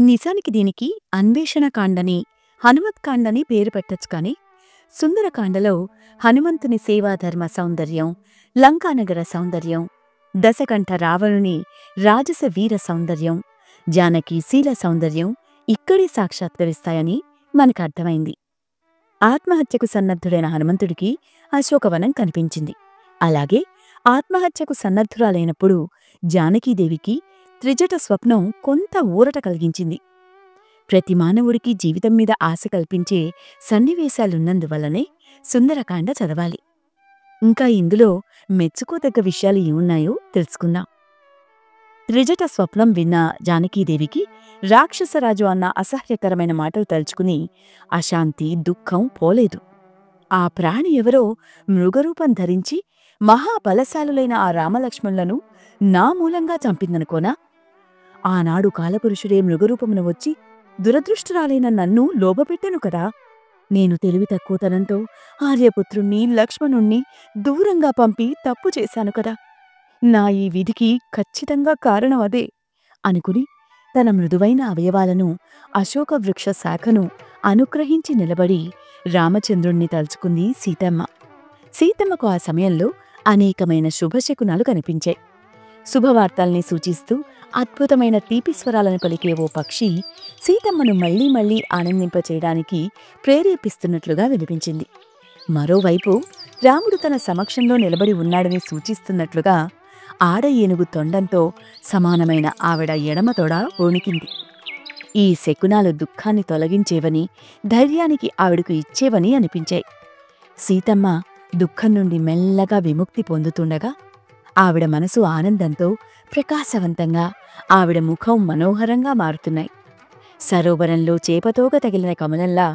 నిజానికి దీనికి అన్వేషణకాండని, హనుమత్కాండని పేరు పెట్టొచ్చు కాని, సుందరకాండలో హనుమంతుని సేవాధర్మ సౌందర్యం, లంకానగర సౌందర్యం, దశకంఠ రావణుని రాజస వీర సౌందర్యం, జానకి శీల సౌందర్యం ఇక్కడే సాక్షాత్కరిస్తాయని మనకర్థమైంది. ఆత్మహత్యకు సన్నద్ధుడైన హనుమంతుడికి అశోకవనం కనిపించింది. అలాగే ఆత్మహత్యకు సన్నద్ధురాలైనప్పుడు జానకీదేవికి త్రిజట స్వప్నం కొంత ఊరట కలిగించింది. ప్రతి మానవుడికి జీవితం మీద ఆశ కల్పించే సన్నివేశాలున్నందువల్లనే సుందరకాండ చదవాలి. ఇంకా ఇందులో మెచ్చుకోదగ్గ విషయాలు ఏమున్నాయో తెలుసుకుందాం. త్రిజట స్వప్నం విన్న జానకీదేవికి రాక్షసరాజు అన్న అసహ్యకరమైన మాటలు తలుచుకుని అశాంతి, దుఃఖం పోలేదు. ఆ ప్రాణి ఎవరో మృగరూపం ధరించి మహాబలశాలులైన ఆ రామలక్ష్మణులను నా మూలంగా చంపిందనుకోనా? ఆనాడు కాలపురుషుడే మృగరూపమున వచ్చి దురదృష్టురాలైన నన్ను లోబపెట్టెను కదా! నేను తెలివి తక్కువతనంతో ఆర్యపుత్రుణ్ణి, లక్ష్మణుణ్ణి దూరంగా పంపి తప్పు చేశాను కదా! నా ఈ విధికి ఖచ్చితంగా కారణం అదే అనుకుని తన మృదువైన అవయవాలను అశోకవృక్ష శాఖను అనుగ్రహించి నిలబడి రామచంద్రుణ్ణి తలుచుకుంది సీతమ్మ. సీతమ్మకు ఆ సమయంలో అనేకమైన శుభశకునాలు కనిపించాయి. శుభవార్తల్ని సూచిస్తూ అద్భుతమైన తీపిస్వరాలను పలికే ఓ పక్షి సీతమ్మను మళ్లీ మళ్లీ ఆనందింపచేయడానికి ప్రేరేపిస్తున్నట్లుగా వినిపించింది. మరోవైపు రాముడు తన సమక్షంలో నిలబడి ఉన్నాడని సూచిస్తున్నట్లుగా ఆడ ఏనుగు తొండంతో సమానమైన ఆవిడ ఎడమతోడ వణికింది. ఈ శకునాలు దుఃఖాన్ని తొలగించేవని, ధైర్యానికి ఆవిడకు ఇచ్చేవని అనిపించాయి. సీతమ్మ దుఃఖం నుండి మెల్లగా విముక్తి పొందుతుండగా ఆవిడ మనసు ఆనందంతో ప్రకాశవంతంగా, ఆవిడ ముఖం మనోహరంగా మారుతున్నాయి. సరోవరంలో చేపతోగ తగిలిన కమలంలా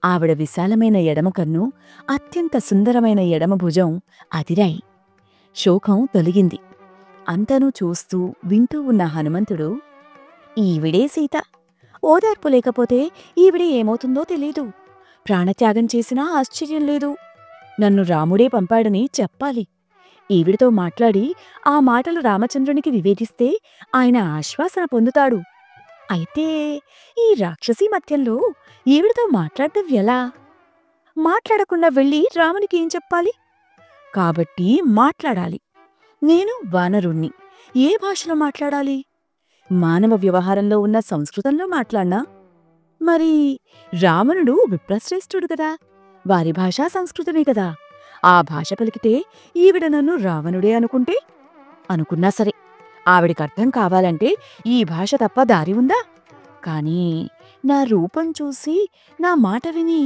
ఆవిడ విశాలమైన ఎడమ కన్ను, అత్యంత సుందరమైన ఎడమ భుజం అదిరాయి. శోకం తొలగింది. అంతనూ చూస్తూ వింటూ ఉన్న హనుమంతుడు, ఈవిడే సీత. ఓదార్పు లేకపోతే ఈవిడే ఏమవుతుందో తెలీదు. ప్రాణత్యాగం చేసినా ఆశ్చర్యం లేదు. నన్ను రాముడే పంపాడని చెప్పాలి. ఈవిడితో మాట్లాడి ఆ మాటలు రామచంద్రునికి నివేదిస్తే ఆయన ఆశ్వాసన పొందుతాడు. అయితే ఈ రాక్షసీ మధ్యంలో ఈవిడితో మాట్లాడటం ఎలా? మాట్లాడకుండా వెళ్ళి రామునికి ఏం చెప్పాలి? కాబట్టి మాట్లాడాలి. నేను వానరుణ్ణి. ఏ భాషలో మాట్లాడాలి? మానవ వ్యవహారంలో ఉన్న సంస్కృతంలో మాట్లాడ్నా? మరి రావణుడు విప్రశ్రేష్ఠుడు కదా, వారి భాషా సంస్కృతమే కదా. ఆ భాష పలికితే ఈవిడ నన్ను రావణుడే అనుకుంటే? అనుకున్నా సరే, ఆవిడికర్థం కావాలంటే ఈ భాష తప్ప దారి ఉందా? కానీ నా రూపం చూసి, నా మాట విని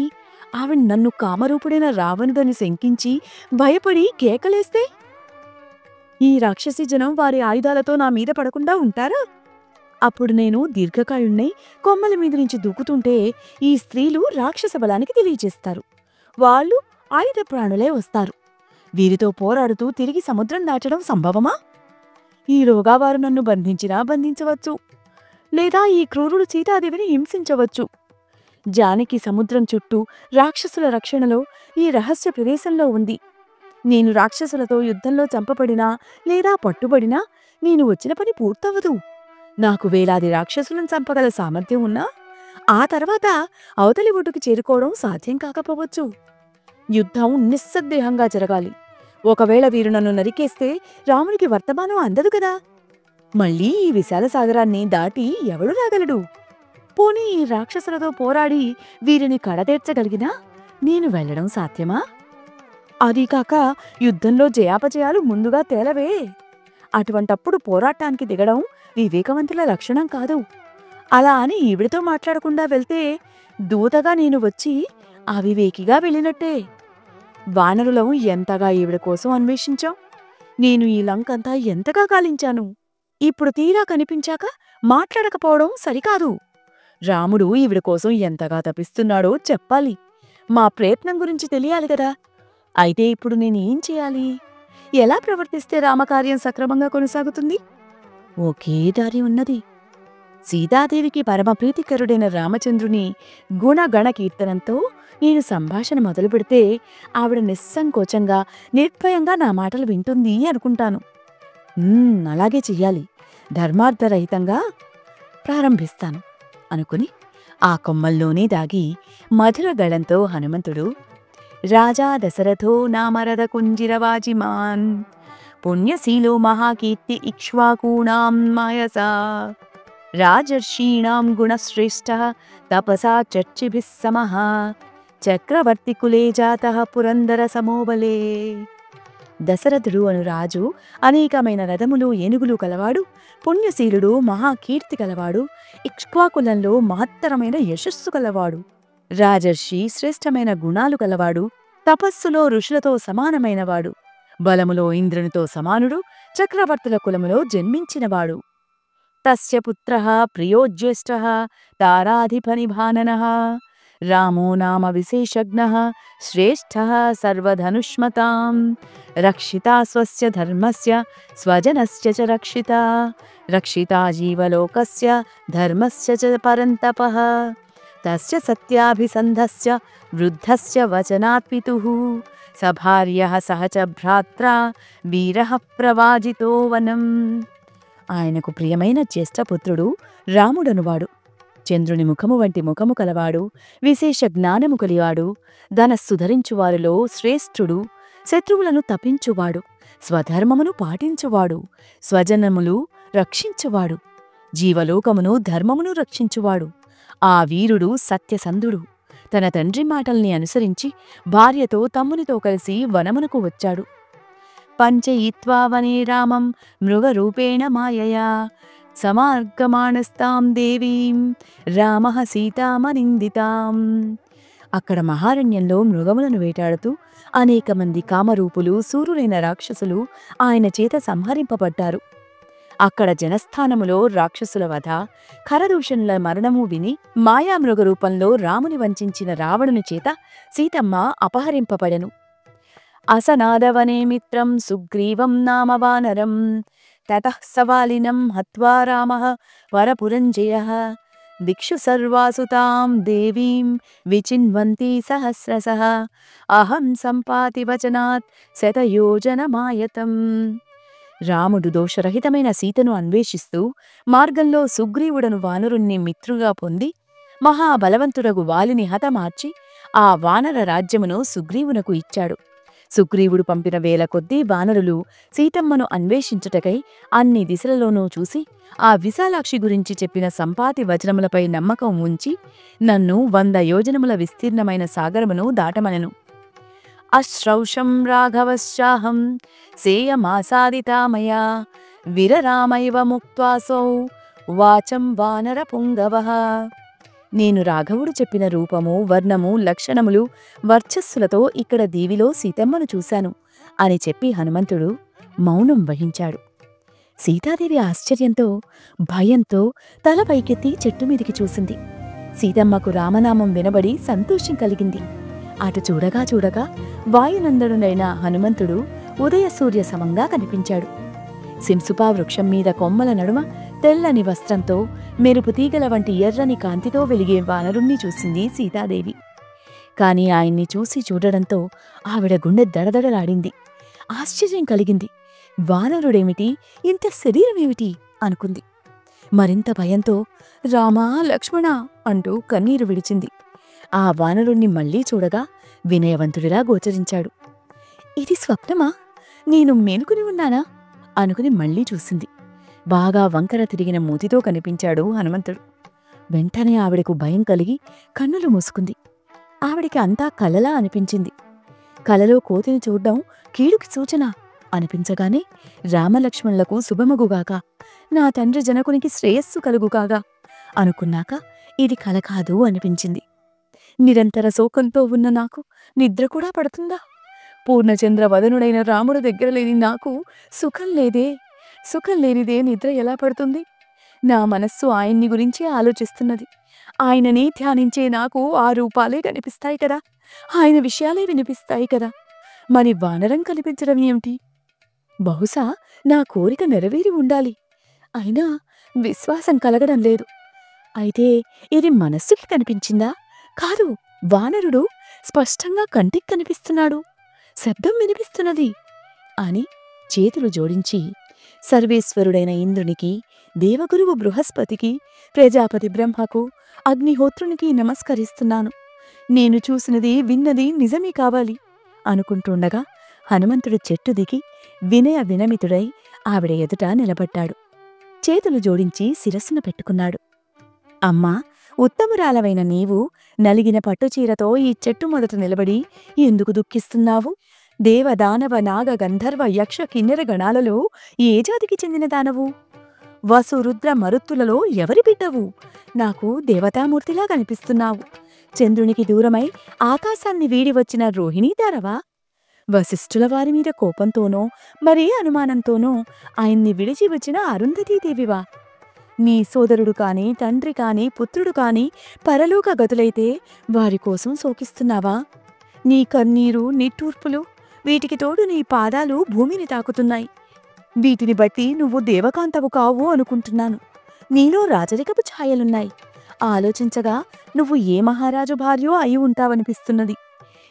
ఆవిడ నన్ను కామరూపుడైన రావణుడని శంకించి భయపడి కేకలేస్తే ఈ రాక్షసీ జనం వారి ఆయుధాలతో నా మీద పడకుండా ఉంటారా? అప్పుడు నేను దీర్ఘకాయుణ్ణై కొమ్మల మీద నుంచి దూకుతుంటే ఈ స్త్రీలు రాక్షస బలానికి తెలియజేస్తారు. వాళ్ళు ఆయుధ ప్రాణులే వస్తారు. వీరితో పోరాడుతూ తిరిగి సముద్రం దాటడం సంభవమా? ఈలోగా వారు నన్ను బంధించినా బంధించవచ్చు, లేదా ఈ క్రూరుడు సీతాదేవిని హింసించవచ్చు. జానకి సముద్రం చుట్టూ రాక్షసుల రక్షణలో ఈ రహస్య ప్రదేశంలో ఉంది. నేను రాక్షసులతో యుద్ధంలో చంపబడినా లేదా పట్టుబడినా నేను వచ్చిన పని పూర్తవదు. నాకు వేలాది రాక్షసులను చంపగల సామర్థ్యం ఉన్నా ఆ తర్వాత అవతలి ఒడ్డుకి చేరుకోవడం సాధ్యం కాకపోవచ్చు. యుద్ధం నిస్సందేహంగా జరగాలి. ఒకవేళ వీరు నన్ను నరికేస్తే రామునికి వర్తమానం అందదు కదా. మళ్ళీ ఈ విశాల సాగరాన్ని దాటి ఎవడు రాగలడు? పోనీ ఈ రాక్షసులతో పోరాడి వీరిని కడతీర్చగలిగినా నేను వెళ్లడం సాధ్యమా? అదీకాక యుద్ధంలో జయాపజయాలు ముందుగా తేలవే. అటువంటప్పుడు పోరాటానికి దిగడం వివేకవంతుల లక్షణం కాదు. అలా అని ఈవిడితో మాట్లాడకుండా వెళ్తే దూతగా నేను వచ్చి అవివేకిగా వెళ్ళినట్టే. వానరులం ఎంతగా ఈవిడ కోసం అన్వేషించాం. నేను ఈ లంకంతా ఎంతగా గాలించాను. ఇప్పుడు తీరా కనిపించాక మాట్లాడకపోవడం సరికాదు. రాముడు ఈవిడ కోసం ఎంతగా తపిస్తున్నాడో చెప్పాలి. మా ప్రయత్నం గురించి తెలియాలి కదా. అయితే ఇప్పుడు నేనేం చేయాలి? ఎలా ప్రవర్తిస్తే రామకార్యం సక్రమంగా కొనసాగుతుంది? ఒకే దారి ఉన్నది. సీతాదేవికి పరమప్రీతికరుడైన రామచంద్రుని గుణగణ కీర్తనంతో నేను సంభాషణ మొదలు పెడితే ఆవిడ నిస్సంకోచంగా, నిర్భయంగా నా మాటలు వింటుంది అనుకుంటాను. అలాగే చెయ్యాలి. ధర్మార్థరహితంగా ప్రారంభిస్తాను. అనుకుని ఆ కొమ్మల్లోనే దాగి మధుర గళంతో హనుమంతుడు రాజా దశరథో నామరథ కుంజిరవాజిమాన్ పుణ్యశీలో మహాకీర్తి ఇక్ష్వాకూణాం మాయసా రాజర్షీణాం గుణశ్రేష్ఠ తపసా చర్చిభిः సమః చక్రవర్తికులే జాతః పురందర సమోబలే. దశరథుడు అను రాజు అనేకమైన రథములు ఏనుగులు కలవాడు, పుణ్యశీలుడు, మహాకీర్తి కలవాడు, ఇక్ష్వాకులంలో మహత్తరమైన యశస్సు కలవాడు, రాజర్షి శ్రేష్టమైన గుణాలు కలవాడు, తపస్సులో ఋషులతో సమానమైనవాడు, బలములో ఇంద్రునితో సమానుడు, చక్రవర్తుల కులములో జన్మించినవాడు. తస్య పుత్రః ప్రియోజ్యేష్ఠః తారాధిపనిభాననః రామో నామ విశేషజ్ఞః శ్రేష్ఠః సర్వధనుష్మతాం రక్షితా స్వస్య ధర్మస్య స్వజనస్య చ రక్షితా రక్షితా జీవలోకస్య ధర్మస్య చ పరంతపః తస్య సత్యాభిసంధస్య వృద్ధస్య వచనాత్ పితుః సభార్యః సహ చ భ్రాత్రా వీరః ప్రవాజితో వనం. ఆయనకు ప్రియమైన జ్యేష్ఠపుత్రుడు రాముడనువాడు. చంద్రుని ముఖము వంటి ముఖము కలవాడు, విశేష జ్ఞానము కలివాడు, ధనస్సు ధరించువారిలో శ్రేష్ఠుడు, శత్రువులను తపించువాడు, స్వధర్మమును పాటించువాడు, స్వజనములు రక్షించువాడు, జీవలోకమును ధర్మమును రక్షించువాడు. ఆ వీరుడు సత్యసంధుడు. తన తండ్రి మాటల్ని అనుసరించి భార్యతో తమ్మునితో కలిసి వనమునకు వచ్చాడు. పంచయిత్వా వనే రామం మృగరూపేణ మాయయా సమార్గమాణస్తాం దేవీం రామః సీతామనిందితాం. అక్కడ మహారణ్యంలో మృగములను వేటాడుతూ అనేక మంది కామరూపులు, సూరులైన రాక్షసులు ఆయన చేత సంహరింపబడ్డారు. అక్కడ జనస్థానములో రాక్షసుల వధ, ఖరదూషణుల మరణము విని మాయామృగ రూపంలో రాముని వంచిన రావణుని చేత సీతమ్మ అపహరింపబడెను. అసనాదవనే మిత్రం సుగ్రీవం నామ వానరం తతః సవాలినం హత్వా రామః వరపురంజయః దిక్షు సర్వాసు తాం దేవీం విచిన్వంతి సహస్రశః అహం సంపాతి వచనాత్ శతయోజనమాయతం. రాముడు దోషరహితమైన సీతను అన్వేషిస్తూ మార్గంలో సుగ్రీవుడను వానరుణ్ణి మిత్రుగా పొంది మహాబలవంతుడగు వాలిని హతమార్చి ఆ వానర రాజ్యమును సుగ్రీవునకు ఇచ్చాడు. సుగ్రీవుడు పంపిన వేల కొద్దీ వానరులు సీతమ్మను అన్వేషించుటకై అన్ని దిశలలోనూ చూసి ఆ విశాలాక్షి గురించి చెప్పిన సంపాతి వచనములపై నమ్మకం ఉంచి నన్ను 100 యోజనముల విస్తీర్ణమైన సాగరమును దాటమనెను. అశ్రౌషం రాఘవశ్చాహం సేయమాసాదితా మయా విరరామైవ ముక్త్వాసౌ వాచం వానర పుంగవః. నేను రాఘవుడు చెప్పిన రూపము, వర్ణము, లక్షణములు, వర్చస్సులతో ఇక్కడ దీవిలో సీతమ్మను చూశాను అని చెప్పి హనుమంతుడు మౌనం వహించాడు. సీతాదేవి ఆశ్చర్యంతో, భయంతో తల పైకెత్తి చెట్టు మీదికి చూసింది. సీతమ్మకు రామనామం వినబడి సంతోషం కలిగింది. అటు చూడగా చూడగా వాయునందనుడైన హనుమంతుడు ఉదయసూర్య సమంగా కనిపించాడు. సింసుపా వృక్షం మీద కొమ్మల నడుమ తెల్లని వస్త్రంతో మెరుపు తీగల వంటి ఎర్రని కాంతితో వెలిగే వానరుణ్ణి చూసింది సీతాదేవి. కాని ఆయన్ని చూసి చూడడంతో ఆవిడ గుండె దడదడలాడింది. ఆశ్చర్యం కలిగింది. వానరుడేమిటి, ఇంత శరీరమేమిటి అనుకుంది. మరింత భయంతో రామా లక్ష్మణ అంటూ కన్నీరు విడిచింది. ఆ వానరుణ్ణి మళ్లీ చూడగా వినయవంతుడిలా గోచరించాడు. ఇది స్వప్నమా, నేను మేలుకుని ఉన్నానా అనుకుని మళ్లీ చూసింది. బాగా వంకర తిరిగిన మూతితో కనిపించాడు హనుమంతుడు. వెంటనే ఆవిడకు భయం కలిగి కన్నులు మూసుకుంది. ఆవిడికి అంతా కలలా అనిపించింది. కలలో కోతిని చూడ్డం కీడుకి సూచన అనిపించగానే రామలక్ష్మణులకు శుభమగుగాక, నా తండ్రి జనకునికి శ్రేయస్సు కలుగుగాగా అనుకున్నాక ఇది కల కాదు అనిపించింది. నిరంతర శోకంతో ఉన్న నాకు నిద్ర కూడా పడుతుందా? పూర్ణచంద్ర వదనుడైన రాముడు దగ్గర లేని నాకు సుఖం లేదే. సుఖం లేనిదే నిద్ర ఎలా పడుతుంది? నా మనస్సు ఆయన్ని గురించి ఆలోచిస్తున్నది. ఆయననే ధ్యానించే నాకు ఆ రూపాలే కనిపిస్తాయి కదా, ఆయన విషయాలే వినిపిస్తాయి కదా. మరి వానరం కనిపించడం ఏమిటి? బహుశా నా కోరిక నెరవేరి ఉండాలి. అయినా విశ్వాసం కలగడం లేదు. అయితే ఇది మనస్సుకి కనిపించిందా? కాదు, వానరుడు స్పష్టంగా కంటికి కనిపిస్తున్నాడు, శబ్దం వినిపిస్తున్నది అని చేతులు జోడించి సర్వేశ్వరుడైన ఇంద్రునికి, దేవగురువు బృహస్పతికి, ప్రజాపతి బ్రహ్మకు, అగ్నిహోత్రునికి నమస్కరిస్తున్నాను. నేను చూసినది విన్నది నిజమే కావాలి అనుకుంటుండగా హనుమంతుడు చెట్టు దిగి వినయ వినమితుడై ఆవిడ ఎదుట నిలబడ్డాడు. చేతులు జోడించి శిరస్సును పెట్టుకున్నాడు. అమ్మా, ఉత్తమురాలవైన నీవు నలిగిన పట్టుచీరతో ఈ చెట్టు మొదట నిలబడి ఎందుకు దుఃఖిస్తున్నావు? దేవదానవ నాగ గంధర్వ యక్ష కిన్నెర గణాలలో ఏ జాతికి చెందిన దానవు? వసు రుద్ర మరుత్తులలో ఎవరి బిడ్డవు? నాకు దేవతామూర్తిలా కనిపిస్తున్నావు. చంద్రునికి దూరమై ఆకాశాన్ని వీడి వచ్చిన రోహిణీదారవా? వశిష్ఠుల వారి మీద కోపంతోనో మరే అనుమానంతోనో ఆయన్ని విడిచి వచ్చిన అరుంధతీదేవివా? నీ సోదరుడు కాని తండ్రి కాని పుత్రుడు కాని పరలోక గతులైతే వారి కోసం శోకిస్తున్నావా? నీ కన్నీరు నిట్టూర్పులు వీటికి తోడు నీ పాదాలు భూమిని తాకుతున్నాయి. వీటిని బట్టి నువ్వు దేవకాంతవు కావు అనుకుంటున్నాను. నీలో రాజరికపు ఛాయలున్నాయి. ఆలోచించగా నువ్వు ఏ మహారాజు భార్యో అయి ఉంటావనిపిస్తున్నది.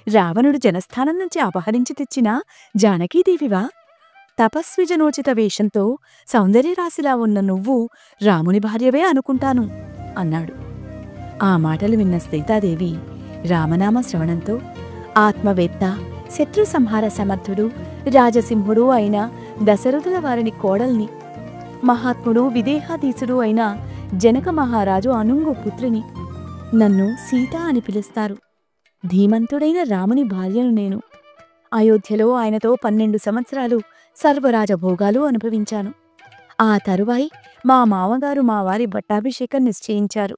రావణుడు జనస్థానం నుంచి అపహరించి తెచ్చిన జానకీదేవివా? తపస్విజనోచిత వేషంతో సౌందర్యరాశిలా ఉన్న నువ్వు రాముని భార్యవే అనుకుంటాను అన్నాడు. ఆ మాటలు విన్న సీతాదేవి రామనామ శ్రవణంతో ఆత్మవేత్త, శత్రు సంహార సమర్థుడు, రాజసింహుడు అయిన దశరథుల వారిని కోడల్ని, మహాత్ముడు విదేహాధీశుడు అయిన జనక మహారాజు అనుంగు పుత్రిని, నన్ను సీత అని పిలుస్తారు. ధీమంతుడైన రాముని భార్యను నేను. అయోధ్యలో ఆయనతో 12 సంవత్సరాలు సర్వరాజభోగాలు అనుభవించాను. ఆ తరువాయి మా మామగారు మా వారి పట్టాభిషేకం నిశ్చయించారు.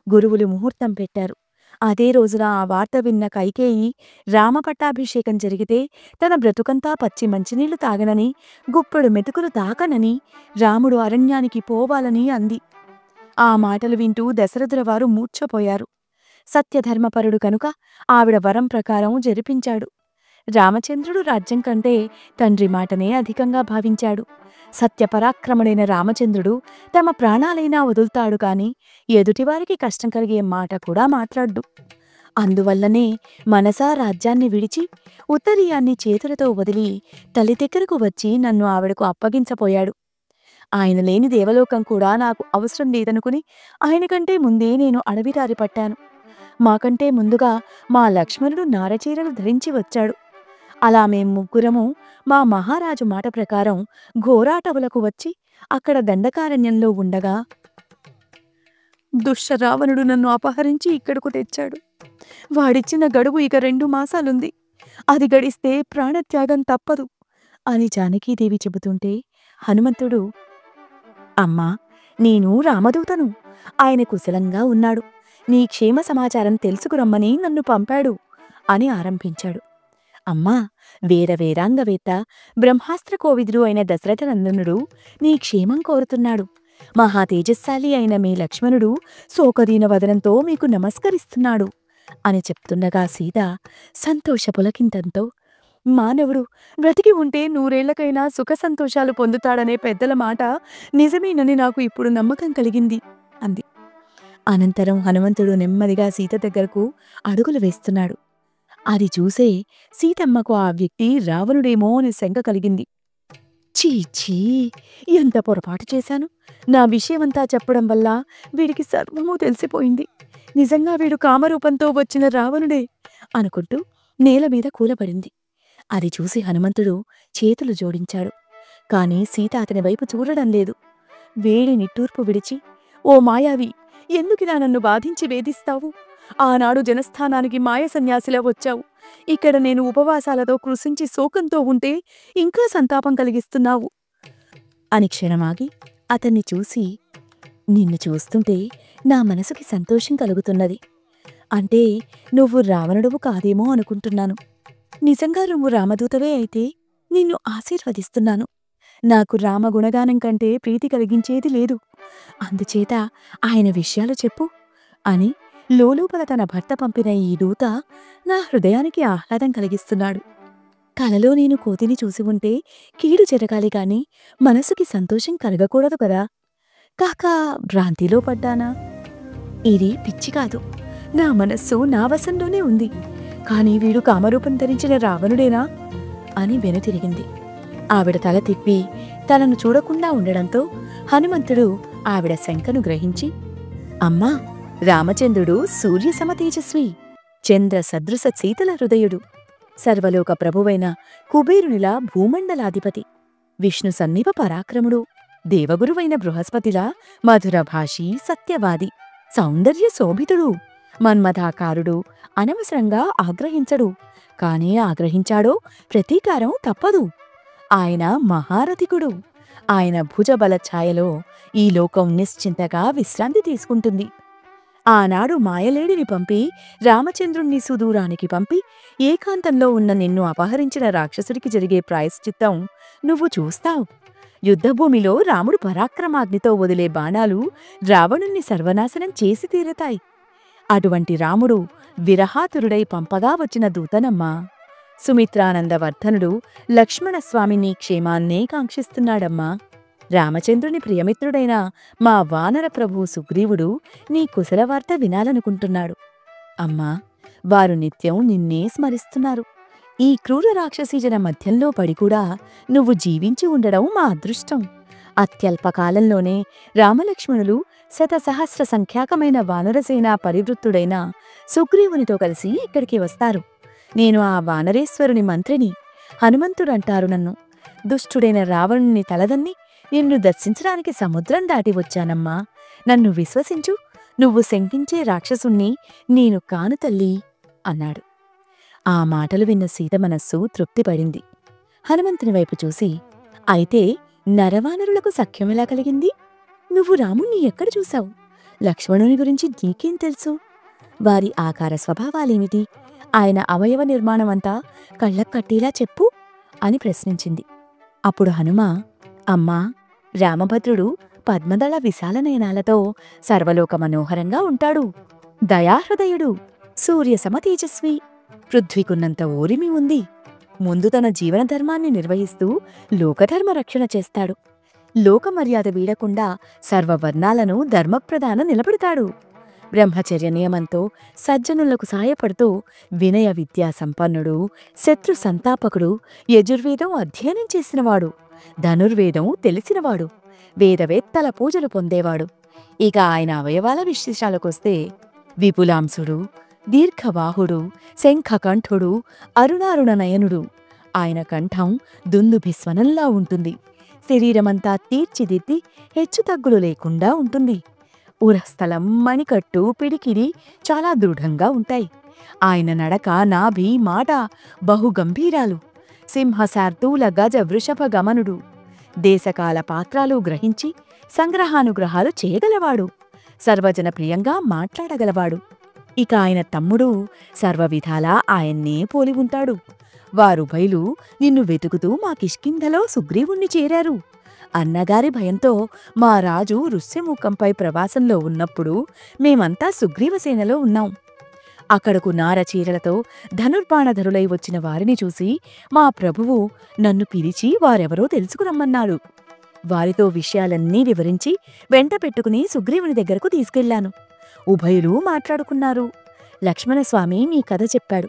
గురువులు ముహూర్తం పెట్టారు. అదే రోజున ఆ వార్త విన్న కైకేయి రామ పట్టాభిషేకం జరిగితే తన బ్రతుకంతా పచ్చి మంచినీళ్లు తాగనని, గుప్పెడు మెతుకులు తాకనని, రాముడు అరణ్యానికి పోవాలని అంది. ఆ మాటలు వింటూ దశరథుల వారు మూర్ఛపోయారు. సత్యధర్మపరుడు కనుక ఆవిడ వరం ప్రకారం జరిపించాడు. రామచంద్రుడు రాజ్యం కంటే తండ్రి మాటనే అధికంగా భావించాడు. సత్యపరాక్రముడైన రామచంద్రుడు తమ ప్రాణాలైనా వదులుతాడు కాని ఎదుటివారికి కష్టం కలిగే మాట కూడా మాట్లాడ్డు. అందువల్లనే మనసా రాజ్యాన్ని విడిచి ఉత్తరీయాన్ని చేతులతో వదిలి తల్లి దగ్గరకు వచ్చి నన్ను ఆవిడకు అప్పగించపోయాడు. ఆయన లేని దేవలోకం కూడా నాకు అవసరం లేదనుకుని ఆయనకంటే ముందే నేను అడవిదారి పట్టాను. మాకంటే ముందుగా మా లక్ష్మణుడు నారచీరలు ధరించి వచ్చాడు. అలా మేం ముగ్గురము మా మహారాజు మాట ప్రకారం ఘోరాటవులకు వచ్చి అక్కడ దండకారణ్యంలో ఉండగా దుష్ట-రావణుడు నన్ను అపహరించి ఇక్కడకు తెచ్చాడు. వాడిచ్చిన గడువు ఇక 2 మాసాలుంది. అది గడిస్తే ప్రాణత్యాగం తప్పదు అని జానకీదేవి చెబుతుంటే హనుమంతుడు, అమ్మా, నేను రామదూతను. ఆయన కుశలంగా ఉన్నాడు. నీ క్షేమ సమాచారం తెలుసుకురమ్మని నన్ను పంపాడు అని ఆరంభించాడు. అమ్మా, వీరవేరాంగవేత్త బ్రహ్మాస్త్ర కోవిదుడు అయిన దశరథనందనుడు నీ క్షేమం కోరుతున్నాడు. మహా తేజస్శాలి అయిన మీ లక్ష్మణుడు శోకదీన వదనంతో మీకు నమస్కరిస్తున్నాడు అని చెప్తుండగా సీత సంతోష పులకింతంతో, మానవుడు బ్రతికి ఉంటే 100 ఏళ్లకైనా సుఖ సంతోషాలు పొందుతాడనే పెద్దల మాట నిజమేనని నాకు ఇప్పుడు నమ్మకం కలిగింది అంది. అనంతరం హనుమంతుడు నెమ్మదిగా సీత దగ్గరకు అడుగులు వేస్తున్నాడు. అది చూసే సీతమ్మకు ఆ వ్యక్తి రావణుడేమో అని శంక కలిగింది. చీచీ, ఎంత పొరపాటు చేశాను! నా విషయమంతా చెప్పడం వల్ల వీడికి సర్వమూ తెలిసిపోయింది. నిజంగా వీడు కామరూపంతో వచ్చిన రావణుడే అనుకుంటూ నేలమీద కూలబడింది. అది చూసి హనుమంతుడు చేతులు జోడించాడు. కాని సీత అతని వైపు చూడడం లేదు. వేడి నిట్టూర్పు విడిచి, ఓ మాయావి, ఎందుకిలా నన్ను బాధించి వేధిస్తావు? ఆనాడు జనస్థానానికి మాయ సన్యాసిలా వచ్చావు. ఇక్కడ నేను ఉపవాసాలతో కృశించి శోకంతో ఉంటే ఇంకా సంతాపం కలిగిస్తున్నావు అని క్షణమాగి అతన్ని చూసి, నిన్ను చూస్తుంటే నా మనసుకి సంతోషం కలుగుతున్నది. అంటే నువ్వు రావణుడవు కాదేమో అనుకుంటున్నాను. నిజంగా నువ్వు రామదూతవే అయితే నిన్ను ఆశీర్వదిస్తున్నాను. నాకు రామగుణగానం కంటే ప్రీతి కలిగించేది లేదు. అందుచేత ఆయన విషయాలు చెప్పు అని లోలోపల తన భర్త పంపిన ఈ దూత నా హృదయానికి ఆహ్లాదం కలిగిస్తున్నాడు. కలలో నేను కోతిని చూసి ఉంటే కీడు జరగాలి గాని మనసుకి సంతోషం కలగకూడదు కదా. కాక భ్రాంతిలో పడ్డానా? ఇది పిచ్చి కాదు. నా మనస్సు నా వశంలోనే ఉంది. కాని వీడు కామరూపం ధరించిన రావణుడేనా అని వెనుతిరిగింది. ఆవిడ తల తిప్పి తనను చూడకుండా ఉండడంతో హనుమంతుడు ఆవిడ శంకను గ్రహించి, అమ్మా, రామచంద్రుడు సూర్య సమతేజస్వి, చంద్ర సదృశ శీతల హృదయుడు, సర్వలోక ప్రభువైన కుబేరునిలా భూమండలాధిపతి, విష్ణు సన్నిభ పరాక్రముడు, దేవగురువైన బృహస్పతిలా మధురభాషి సత్యవాది, సౌందర్య శోభితుడు, మన్మథాకారుడు, అనవసరంగా ఆగ్రహించడు, కాని ఆగ్రహించాడో ప్రతీకారం తప్పదు. ఆయన మహారథికుడు. ఆయన భుజబల ఛాయలో ఈ లోకం నిశ్చింతగా విశ్రాంతి తీసుకుంటుంది. ఆనాడు మాయలేడిని పంపి రామచంద్రుణ్ణి సుదూరానికి పంపి ఏకాంతంలో ఉన్న నిన్ను అపహరించిన రాక్షసుడికి జరిగే ప్రాయశ్చిత్తం నువ్వు చూస్తావు. యుద్ధభూమిలో రాముడు పరాక్రమాగ్నితో వదిలే బాణాలు రావణుణ్ణి సర్వనాశనం చేసి తీరతాయి. అటువంటి రాముడు విరహాతురుడై పంపగా వచ్చిన దూతనమ్మా. సుమిత్రానందవర్ధనుడు లక్ష్మణస్వామిని క్షేమాన్నే కాంక్షిస్తున్నాడమ్మా. రామచంద్రుని ప్రియమిత్రుడైన మా వానర ప్రభు సుగ్రీవుడు నీ కుశలవార్త వినాలనుకుంటున్నాడు. అమ్మా, వారు నిత్యం నిన్నే స్మరిస్తున్నారు. ఈ క్రూర రాక్షసీజన మధ్యంలో పడికూడా నువ్వు జీవించి ఉండడం మా అదృష్టం. అత్యల్పకాలంలోనే రామలక్ష్మణులు శతసహస్ర సంఖ్యాకమైన వానరసేనా పరివృత్తుడైన సుగ్రీవునితో కలిసి ఇక్కడికి వస్తారు. నేను ఆ వానరేశ్వరుని మంత్రిని. హనుమంతుడంటారు నన్ను. దుష్టుడైన రావణుని తలదన్ని నిన్ను దర్శించడానికి సముద్రం దాటి వచ్చానమ్మా. నన్ను విశ్వసించు. నువ్వు శంకించే రాక్షసుణ్ణి నేను కాను తల్లీ అన్నాడు. ఆ మాటలు విన్న సీత మనస్సు తృప్తిపడింది. హనుమంతుని వైపు చూసి, అయితే నరవానరులకు సఖ్యమెలా కలిగింది? నువ్వు రాముణ్ణి ఎక్కడ చూశావు? లక్ష్మణుని గురించి నీకేం తెలుసు? వారి ఆకార స్వభావాలేమిటి? ఆయన అవయవ నిర్మాణమంతా కళ్ళకట్టేలా చెప్పు అని ప్రశ్నించింది. అప్పుడు హనుమ, అమ్మా, రామభద్రుడు పద్మదళ విశాల నయనాలతో సర్వలోక మనోహరంగా ఉంటాడు. దయాహృదయుడు, సూర్య సమతేజస్వి, పృథ్వీకున్నంత ఓరిమి ఉంది. ముందు తన జీవన ధర్మాన్ని నిర్వహిస్తూ లోకధర్మ రక్షణ చేస్తాడు. లోకమర్యాద వీడకుండా సర్వవర్ణాలను ధర్మప్రదాన నిలబెడతాడు. బ్రహ్మచర్య నియమంతో సజ్జనులకు సాయపడుతూ వినయ విద్యా సంపన్నుడు, శత్రు సంతాపకుడు, యజుర్వేదం అధ్యయనం చేసినవాడు, ధనుర్వేదం తెలిసినవాడు, వేదవేత్తల పూజలు పొందేవాడు. ఇక ఆయన అవయవాల విశేషాలకొస్తే విపులాంశుడు, దీర్ఘబాహుడు, శంఖకంఠుడు, అరుణారుణ నయనుడు. ఆయన కంఠం దుందుభిస్వనంలా ఉంటుంది. శరీరమంతా తీర్చిదిద్ది హెచ్చుతగ్గులు లేకుండా ఉంటుంది. ఉరస్థలం, మణికట్టు, పిడికిడి చాలా దృఢంగా ఉంటాయి. ఆయన నడక, నాభి, మాట బహుగంభీరాలు. సింహశార్దూల గజ వృషభ గమనుడు. దేశకాల పాత్రాలు గ్రహించి సంగ్రహానుగ్రహాలు చేయగలవాడు. సర్వజన ప్రియంగా మాట్లాడగలవాడు. ఇక ఆయన తమ్ముడు సర్వవిధాలా ఆయన్నే పోలి ఉంటాడు. వారుభయులు నిన్ను వెతుకుతూ మా కిష్కింధలో సుగ్రీవుణ్ణి చేరారు. అన్నగారి భయంతో మా రాజు ఋష్యమూకంపై ప్రవాసంలో ఉన్నప్పుడు మేమంతా సుగ్రీవసేనలో ఉన్నాం. అక్కడకు నారచీరలతో ధనుర్బాణధరులై వచ్చిన వారిని చూసి మా ప్రభువు నన్ను పిలిచి వారెవరో తెలుసుకురమ్మన్నాడు. వారితో విషయాలన్నీ వివరించి వెంట పెట్టుకుని సుగ్రీవుని దగ్గరకు తీసుకెళ్లాను. ఉభయులు మాట్లాడుకున్నారు. లక్ష్మణస్వామి మీ కథ చెప్పాడు.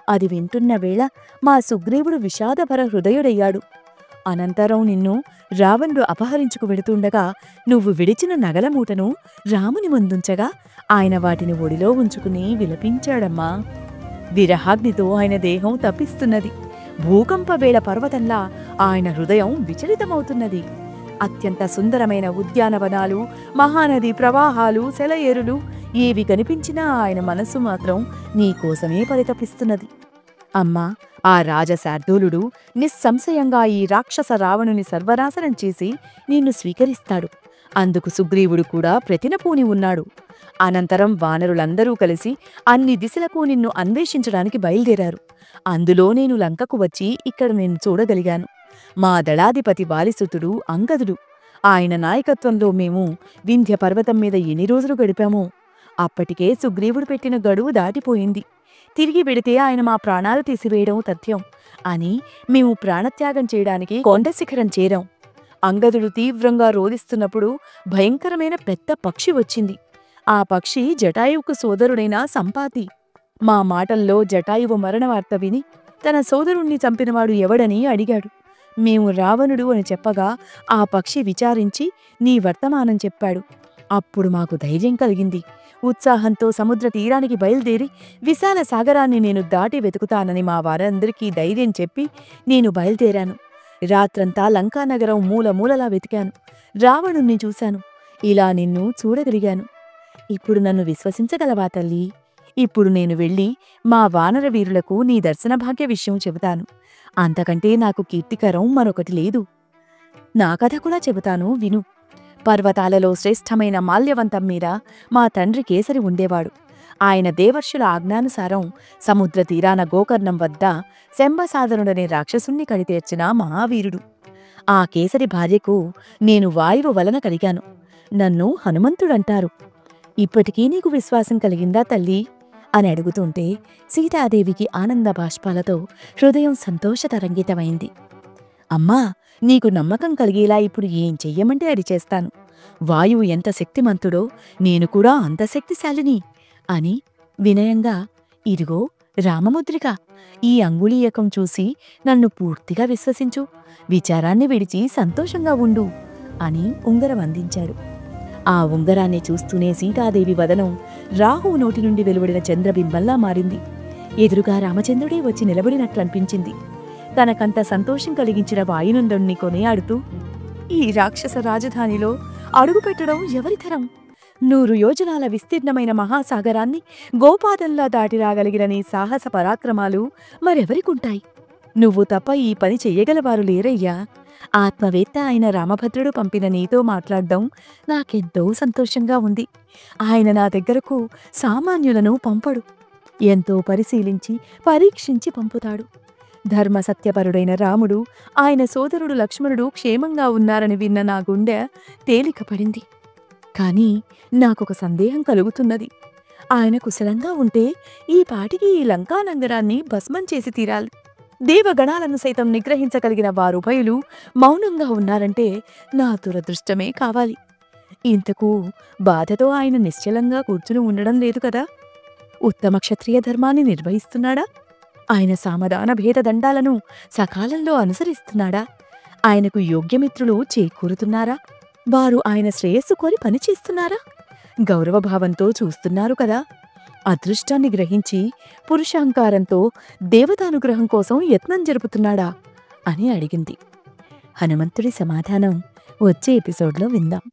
అది వింటున్న వేళ మా సుగ్రీవుడు విషాదపర హృదయుడయ్యాడు. అనంతరం నిన్ను రావణుడు అపహరించుకు వెడుతుండగా నువ్వు విడిచిన నగలమూటను రాముని ముందుంచగా ఆయన వాటిని ఒడిలో ఉంచుకుని విలపించాడమ్మా. విరహాగ్నితో ఆయన దేహం తప్పిస్తున్నది. భూకంపవేళ పర్వతంలా ఆయన హృదయం విచలితమవుతున్నది. అత్యంత సుందరమైన ఉద్యానవనాలు, మహానది ప్రవాహాలు, సెలయేరులు ఏవి కనిపించినా ఆయన మనస్సు మాత్రం నీకోసమే పరితపిస్తున్నది. అమ్మా, ఆ రాజశార్దూలుడు నిస్సంశయంగా ఈ రాక్షస రావణుని సర్వనాశనం చేసి నిన్ను స్వీకరిస్తాడు. అందుకు సుగ్రీవుడు కూడా ప్రతినపూని ఉన్నాడు. అనంతరం వానరులందరూ కలిసి అన్ని దిశలకు నిన్ను అన్వేషించడానికి బయలుదేరారు. అందులో నేను లంకకు వచ్చి ఇక్కడ నిన్ను చూడగలిగాను. మా దళాధిపతి బాలిసుతుడు అంగదుడు. ఆయన నాయకత్వంలో మేము వింధ్య పర్వతం మీద ఎన్ని రోజులు గడిపామో. అప్పటికే సుగ్రీవుడు పెట్టిన గడువు దాటిపోయింది. తిరిగి వెడితే ఆయన మా ప్రాణాలు తీసివేయడం తథ్యం అని మేము ప్రాణత్యాగం చేయడానికి కొండశిఖరం చేరాం. అంగదుడు తీవ్రంగా రోదిస్తున్నప్పుడు భయంకరమైన పెద్ద పక్షి వచ్చింది. ఆ పక్షి జటాయువుకు సోదరుడైన సంపాతి. మా మాటల్లో జటాయువు మరణవార్త విని తన సోదరుణ్ణి చంపినవాడు ఎవడని అడిగాడు. మేము రావణుడు అని చెప్పగా ఆ పక్షి విచారించి నీ వర్తమానం చెప్పాడు. అప్పుడు మాకు ధైర్యం కలిగింది. ఉత్సాహంతో సముద్ర తీరానికి బయలుదేరి విశాల సాగరాన్ని నేను దాటి వెతుకుతానని మా వారందరికీ ధైర్యం చెప్పి నేను బయలుదేరాను. రాత్రంతా లంకానగరం మూలమూలలా వెతికాను. రావణుణ్ణి చూశాను. ఇలా నిన్ను చూడగలిగాను. ఇప్పుడు నన్ను విశ్వసించగలవా తల్లీ? ఇప్పుడు నేను వెళ్ళి మా వానర వీరులకు నీ దర్శన భాగ్య విషయం చెబుతాను. అంతకంటే నాకు కీర్తికరం మరొకటి లేదు. నా కథ కూడా చెబుతాను విను. పర్వతాలలో శ్రేష్టమైన మాల్యవంతం మీద మా తండ్రి కేసరి ఉండేవాడు. ఆయన దేవర్షుల ఆజ్ఞానుసారం సముద్ర తీరాన గోకర్ణం వద్ద శంబసాధనుడనే రాక్షసుణ్ణి కడితేర్చిన మహావీరుడు. ఆ కేసరి భార్యకు నేను వాయువు వలన కలిగాను. నన్ను హనుమంతుడంటారు. ఇప్పటికీ నీకు విశ్వాసం కలిగిందా తల్లీ అని అడుగుతుంటే సీతాదేవికి ఆనంద బాష్పాలతో హృదయం సంతోషతరంగితమైంది. అమ్మా, నీకు నమ్మకం కలిగేలా ఇప్పుడు ఏం చెయ్యమంటే అది చేస్తాను. వాయువు ఎంత శక్తిమంతుడో నేను కూడా అంత శక్తిశాలిని అని వినయంగా, ఇదిగో రామముద్రిక, ఈ అంగుళీయకం చూసి నన్ను పూర్తిగా విశ్వసించు, విచారాన్ని విడిచి సంతోషంగా ఉండు అని ఉంగరం అందించాడు. ఆ ఉంగరాన్ని చూస్తూనే సీతాదేవి వదనం రాహువు నోటి నుండి వెలువడిన చంద్రబింబంలా మారింది. ఎదురుగా రామచంద్రుడే వచ్చి నిలబడినట్లనిపించింది. తనకంత సంతోషం కలిగించిన వాయునందుణ్ణి కొనియాడుతూ, ఈ రాక్షస రాజధానిలో అడుగుపెట్టడం ఎవరితరం? 100 యోజనాల విస్తీర్ణమైన మహాసాగరాన్ని గోపాదంలా దాటి రాగలిగిన నీ సాహస పరాక్రమాలు మరెవరికుంటాయి? నువ్వు తప్ప ఈ పని చెయ్యగలవారు లేరయ్యా. ఆత్మవేత్త అయిన రామభద్రుడు పంపిన నీతో మాట్లాడడం నాకెంతో సంతోషంగా ఉంది. ఆయన నా దగ్గరకు సామాన్యులను పంపడు. ఎంతో పరిశీలించి పరీక్షించి పంపుతాడు. ధర్మసత్యపరుడైన రాముడు, ఆయన సోదరుడు లక్ష్మణుడు క్షేమంగా ఉన్నారని విన్న నా గుండె తేలికపడింది. కాని నాకొక సందేహం కలుగుతున్నది. ఆయన కుశలంగా ఉంటే ఈ పాటికి ఈ లంకానగరాన్ని భస్మం చేసి తీరాలి. దేవగణాలను సైతం నిగ్రహించగలిగిన వారుభయులు మౌనంగా ఉన్నారంటే నా దురదృష్టమే కావాలి. ఇంతకు బాధతో ఆయన నిశ్చలంగా కూర్చుని ఉండడం లేదు కదా? ఉత్తమ క్షత్రియ ధర్మాన్ని నిర్వహిస్తున్నాడా? ఆయన సామధాన భేదదండాలను సకాలంలో అనుసరిస్తున్నాడా? ఆయనకు యోగ్యమిత్రులు చేకూరుతున్నారా? వారు ఆయన శ్రేయస్సు కోరి పనిచేస్తున్నారా? గౌరవభావంతో చూస్తున్నారు కదా? అదృష్టాన్ని గ్రహించి పురుషాంకారంతో దేవతానుగ్రహం కోసం యత్నం జరుపుతున్నాడా అని అడిగింది. హనుమంతుడి సమాధానం వచ్చే ఎపిసోడ్లో విందాం.